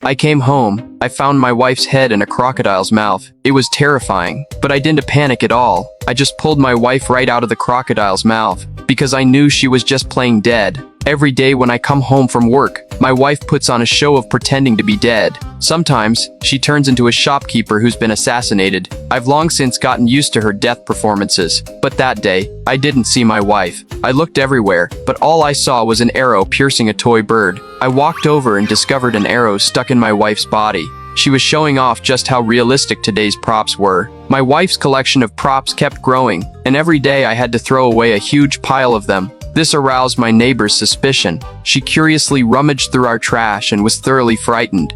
I came home. I found my wife's head in a crocodile's mouth. It was terrifying, but I didn't panic at all. I just pulled my wife right out of the crocodile's mouth because I knew she was just playing dead. Every day when I come home from work, my wife puts on a show of pretending to be dead. Sometimes, she turns into a shopkeeper who's been assassinated. I've long since gotten used to her death performances, but that day, I didn't see my wife. I looked everywhere, but all I saw was an arrow piercing a toy bird. I walked over and discovered an arrow stuck in my wife's body. She was showing off just how realistic today's props were. My wife's collection of props kept growing, and every day I had to throw away a huge pile of them. This aroused my neighbor's suspicion. She curiously rummaged through our trash and was thoroughly frightened.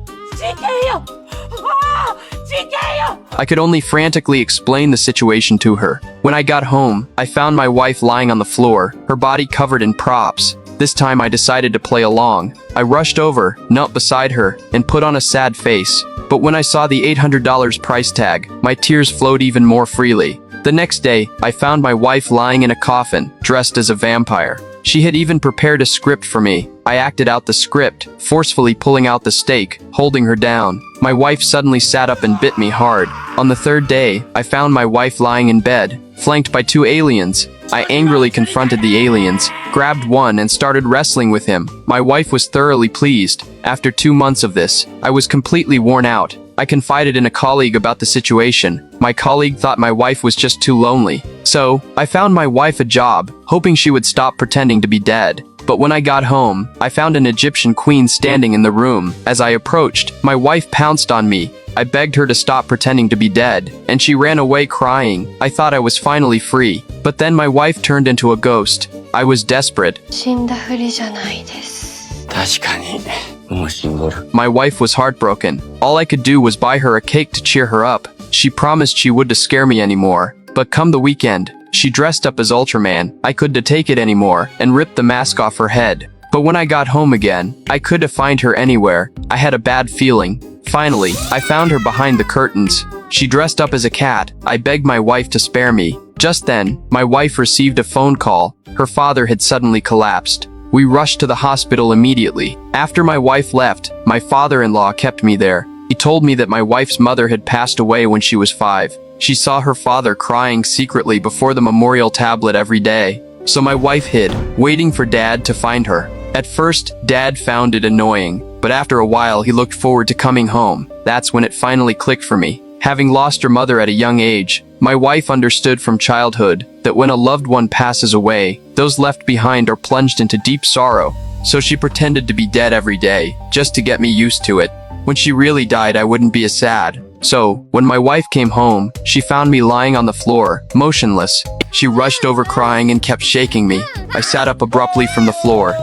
I could only frantically explain the situation to her. When I got home, I found my wife lying on the floor, her body covered in props. This time I decided to play along. I rushed over, knelt beside her, and put on a sad face. But when I saw the $800 price tag, my tears flowed even more freely. The next day, I found my wife lying in a coffin, dressed as a vampire. She had even prepared a script for me. I acted out the script, forcefully pulling out the stake, holding her down. My wife suddenly sat up and bit me hard. On the third day, I found my wife lying in bed, flanked by two aliens. I angrily confronted the aliens, grabbed one and started wrestling with him. My wife was thoroughly pleased. After 2 months of this, I was completely worn out. I confided in a colleague about the situation. My colleague thought my wife was just too lonely. So, I found my wife a job, hoping she would stop pretending to be dead. But when I got home, I found an Egyptian queen standing in the room. As I approached, my wife pounced on me. I begged her to stop pretending to be dead, and she ran away crying. I thought I was finally free. But then my wife turned into a ghost. I was desperate. 死んだふりじゃないです。確かに、もう死んどる。 My wife was heartbroken. All I could do was buy her a cake to cheer her up. She promised she wouldn't scare me anymore. But come the weekend, she dressed up as Ultraman. I couldn't take it anymore and ripped the mask off her head. But when I got home again, I couldn't find her anywhere. I had a bad feeling. Finally, I found her behind the curtains. She dressed up as a cat. I begged my wife to spare me. Just then, my wife received a phone call. Her father had suddenly collapsed. We rushed to the hospital immediately. After my wife left, my father-in-law kept me there. He told me that my wife's mother had passed away when she was 5. She saw her father crying secretly before the memorial tablet every day. So my wife hid, waiting for Dad to find her. At first, Dad found it annoying, but after a while he looked forward to coming home. That's when it finally clicked for me. Having lost her mother at a young age, my wife understood from childhood that when a loved one passes away, those left behind are plunged into deep sorrow. So she pretended to be dead every day, just to get me used to it. When she really died, I wouldn't be as sad. So, when my wife came home, she found me lying on the floor, motionless. She rushed over crying and kept shaking me. I sat up abruptly from the floor.